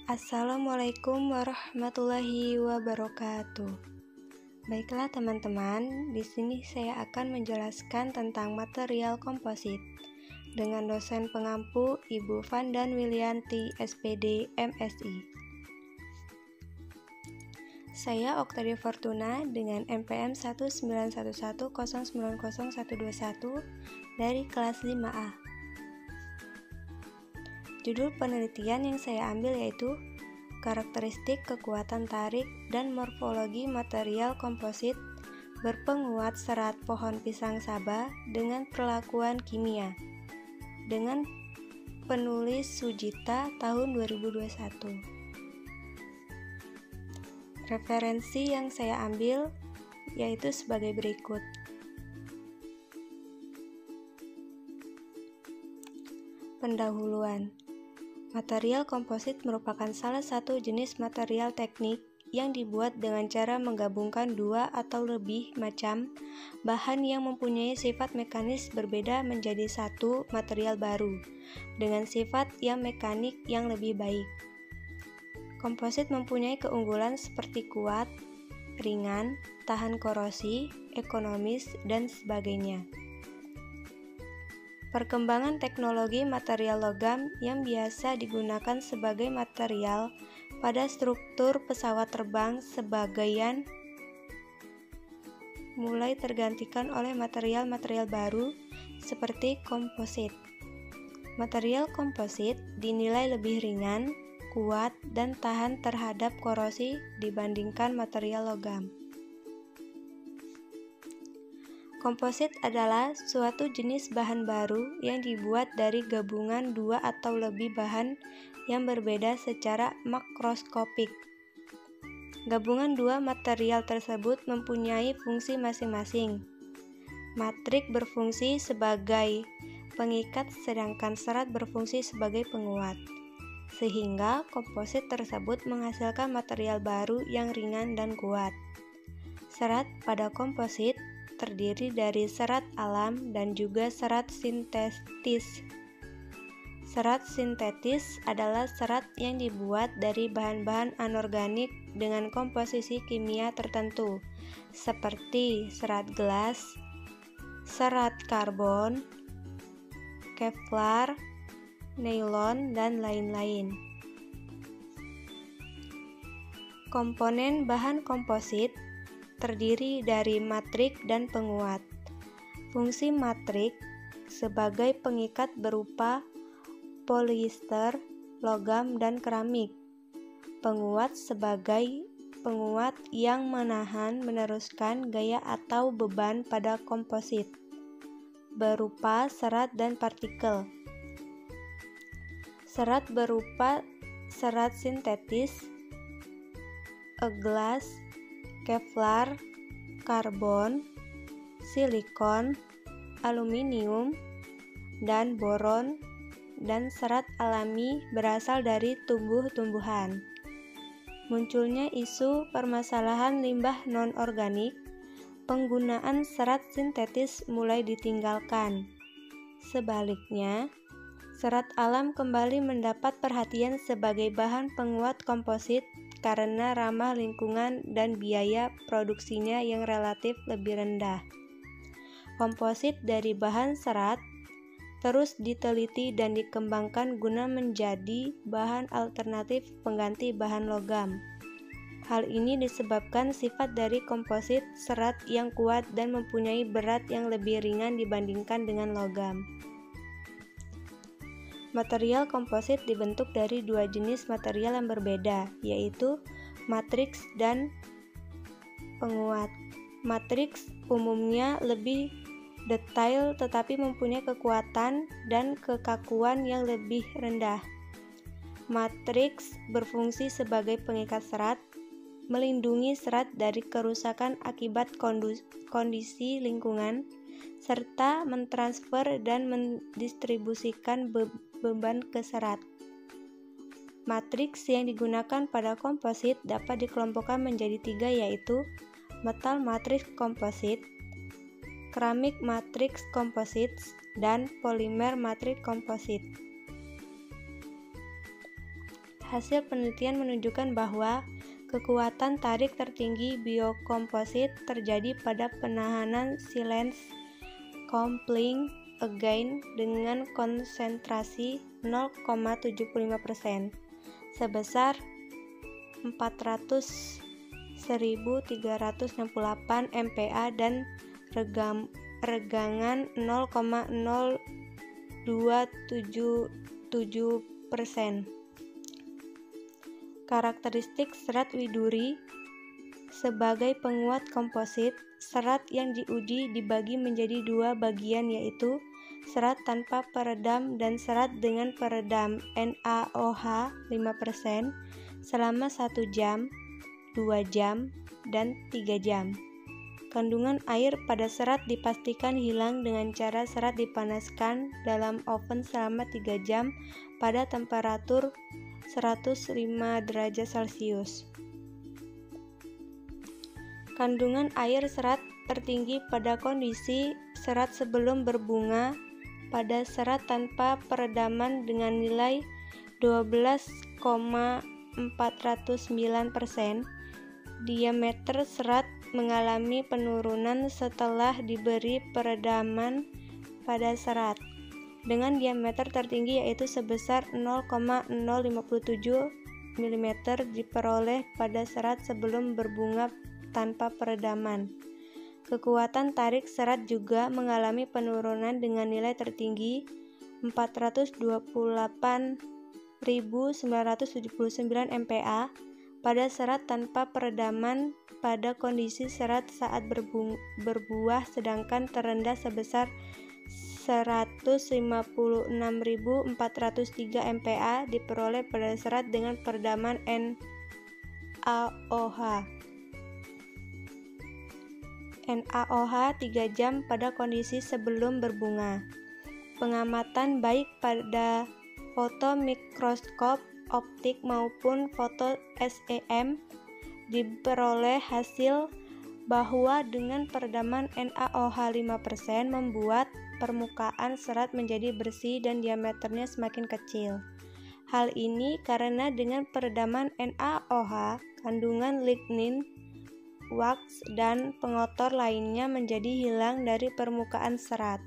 Assalamualaikum warahmatullahi wabarakatuh. Baiklah teman-teman, di sini saya akan menjelaskan tentang material komposit dengan dosen pengampu Ibu Vandan Wilianti, SPD, MSI. Saya Oktavia Fortuna dengan NPM 19110900121 dari kelas 5A. Judul penelitian yang saya ambil yaitu karakteristik kekuatan tarik dan morfologi material komposit berpenguat serat pohon pisang Sabah dengan perlakuan kimia, dengan penulis Sujita tahun 2021. Referensi yang saya ambil yaitu sebagai berikut. Pendahuluan. Material komposit merupakan salah satu jenis material teknik yang dibuat dengan cara menggabungkan dua atau lebih macam bahan yang mempunyai sifat mekanis berbeda menjadi satu material baru dengan sifat yang mekanik yang lebih baik. Komposit mempunyai keunggulan seperti kuat, ringan, tahan korosi, ekonomis, dan sebagainya. Perkembangan teknologi material logam yang biasa digunakan sebagai material pada struktur pesawat terbang sebagian mulai tergantikan oleh material-material baru seperti komposit. Material komposit dinilai lebih ringan, kuat, dan tahan terhadap korosi dibandingkan material logam. Komposit adalah suatu jenis bahan baru yang dibuat dari gabungan dua atau lebih bahan yang berbeda secara makroskopik. Gabungan dua material tersebut mempunyai fungsi masing-masing. Matrik berfungsi sebagai pengikat sedangkan serat berfungsi sebagai penguat, sehingga komposit tersebut menghasilkan material baru yang ringan dan kuat. Serat pada komposit terdiri dari serat alam dan juga serat sintetis. Serat sintetis adalah serat yang dibuat dari bahan-bahan anorganik dengan komposisi kimia tertentu, seperti serat gelas, serat karbon, kevlar, nilon, dan lain-lain. Komponen bahan komposit terdiri dari matrik dan penguat. Fungsi matrik sebagai pengikat berupa poliester, logam, dan keramik. Penguat sebagai penguat yang menahan-meneruskan gaya atau beban pada komposit berupa serat dan partikel. Serat berupa serat sintetis, glass, kevlar, karbon, silikon, aluminium, dan boron, dan serat alami berasal dari tumbuh-tumbuhan. Munculnya isu permasalahan limbah non-organik, penggunaan serat sintetis mulai ditinggalkan. Sebaliknya, serat alam kembali mendapat perhatian sebagai bahan penguat komposit karena ramah lingkungan dan biaya produksinya yang relatif lebih rendah. Komposit dari bahan serat terus diteliti dan dikembangkan guna menjadi bahan alternatif pengganti bahan logam. Hal ini disebabkan sifat dari komposit serat yang kuat dan mempunyai berat yang lebih ringan dibandingkan dengan logam. Material komposit dibentuk dari dua jenis material yang berbeda, yaitu matriks dan penguat. Matriks umumnya lebih detail tetapi mempunyai kekuatan dan kekakuan yang lebih rendah. Matriks berfungsi sebagai pengikat serat, melindungi serat dari kerusakan akibat kondisi lingkungan, serta mentransfer dan mendistribusikan beban ke serat. Matriks yang digunakan pada komposit dapat dikelompokkan menjadi tiga, yaitu metal matriks komposit, keramik matriks komposit, dan polimer matriks komposit. hasil penelitian menunjukkan bahwa kekuatan tarik tertinggi biokomposit terjadi pada penahanan silane coupling agent dengan konsentrasi 0,75% sebesar 400.368 MPa dan regangan 0,0277%. Karakteristik serat widuri sebagai penguat komposit. Serat yang diuji dibagi menjadi dua bagian, yaitu serat tanpa peredam dan serat dengan peredam NaOH 5% selama 1 jam, 2 jam, dan 3 jam. Kandungan air pada serat dipastikan hilang dengan cara serat dipanaskan dalam oven selama 3 jam pada temperatur 105 derajat Celcius. Kandungan air serat tertinggi pada kondisi serat sebelum berbunga pada serat tanpa peredaman dengan nilai 12,409%. Diameter serat mengalami penurunan setelah diberi peredaman pada serat, dengan diameter tertinggi yaitu sebesar 0,057 mm diperoleh pada serat sebelum berbunga tanpa peredaman. Kekuatan tarik serat juga mengalami penurunan dengan nilai tertinggi 428.979 MPa pada serat tanpa peredaman pada kondisi serat saat berbuah, sedangkan terendah sebesar 156.403 MPa diperoleh pada serat dengan peredaman NaOH 3 jam pada kondisi sebelum berbunga. Pengamatan baik pada fotomikroskop optik maupun foto SEM diperoleh hasil bahwa dengan peredaman NaOH 5% membuat permukaan serat menjadi bersih dan diameternya semakin kecil. Hal ini karena dengan peredaman NaOH, kandungan lignin, wax, dan pengotor lainnya menjadi hilang dari permukaan serat.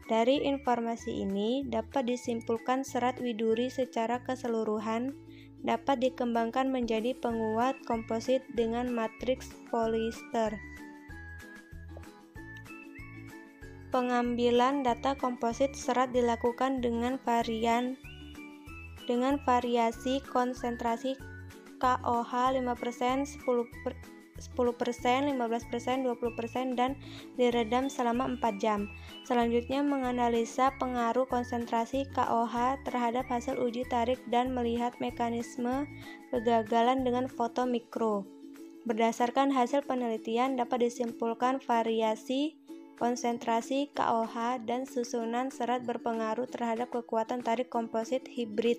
Dari informasi ini dapat disimpulkan serat widuri secara keseluruhan dapat dikembangkan menjadi penguat komposit dengan matriks polister. Pengambilan data komposit serat dilakukan dengan variasi konsentrasi KOH 5%, 10%, 15%, 20%, dan diredam selama 4 jam. Selanjutnya menganalisa pengaruh konsentrasi KOH terhadap hasil uji tarik dan melihat mekanisme kegagalan dengan foto mikro. Berdasarkan hasil penelitian dapat disimpulkan variasi konsentrasi KOH dan susunan serat berpengaruh terhadap kekuatan tarik komposit hibrid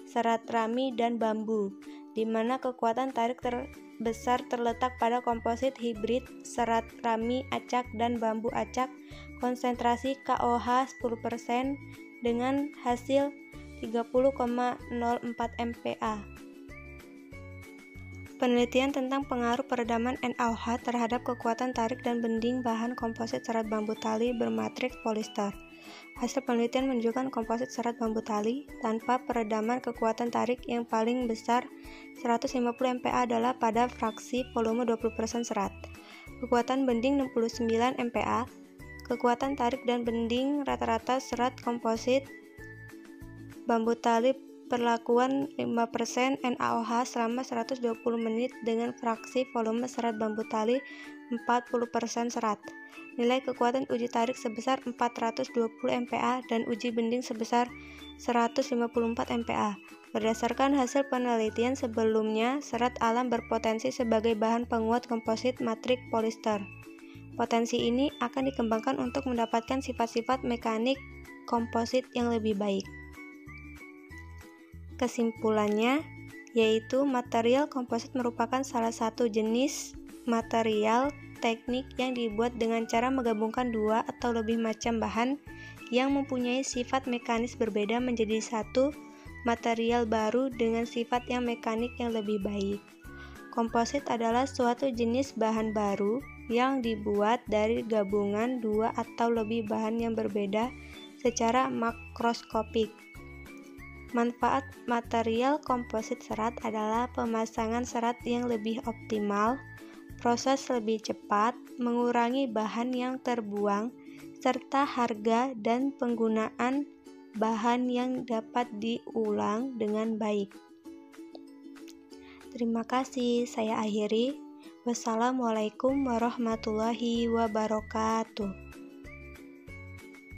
serat rami dan bambu, di mana kekuatan tarik terbesar terletak pada komposit hibrid serat rami acak dan bambu acak. Konsentrasi KOH 10% dengan hasil 30,04 MPa. Penelitian tentang pengaruh peredaman NaOH terhadap kekuatan tarik dan bending bahan komposit serat bambu tali bermatriks polister. Hasil penelitian menunjukkan komposit serat bambu tali tanpa peredaman kekuatan tarik yang paling besar 150 MPa adalah pada fraksi volume 20% serat. Kekuatan bending 69 MPa. Kekuatan tarik dan bending rata-rata serat komposit bambu tali perlakuan 5% NaOH selama 120 menit dengan fraksi volume serat bambu tali 40% serat. Nilai kekuatan uji tarik sebesar 420 MPa dan uji bending sebesar 154 MPa. Berdasarkan hasil penelitian sebelumnya, serat alam berpotensi sebagai bahan penguat komposit matriks polister. Potensi ini akan dikembangkan untuk mendapatkan sifat-sifat mekanik komposit yang lebih baik. Kesimpulannya, yaitu material komposit merupakan salah satu jenis material teknik yang dibuat dengan cara menggabungkan dua atau lebih macam bahan yang mempunyai sifat mekanis berbeda menjadi satu material baru dengan sifat yang mekanik yang lebih baik. Komposit adalah suatu jenis bahan baru yang dibuat dari gabungan dua atau lebih bahan yang berbeda secara makroskopik. Manfaat material komposit serat adalah pemasangan serat yang lebih optimal, proses lebih cepat, mengurangi bahan yang terbuang, serta harga dan penggunaan bahan yang dapat diulang dengan baik. Terima kasih, saya akhiri. Wassalamualaikum warahmatullahi wabarakatuh.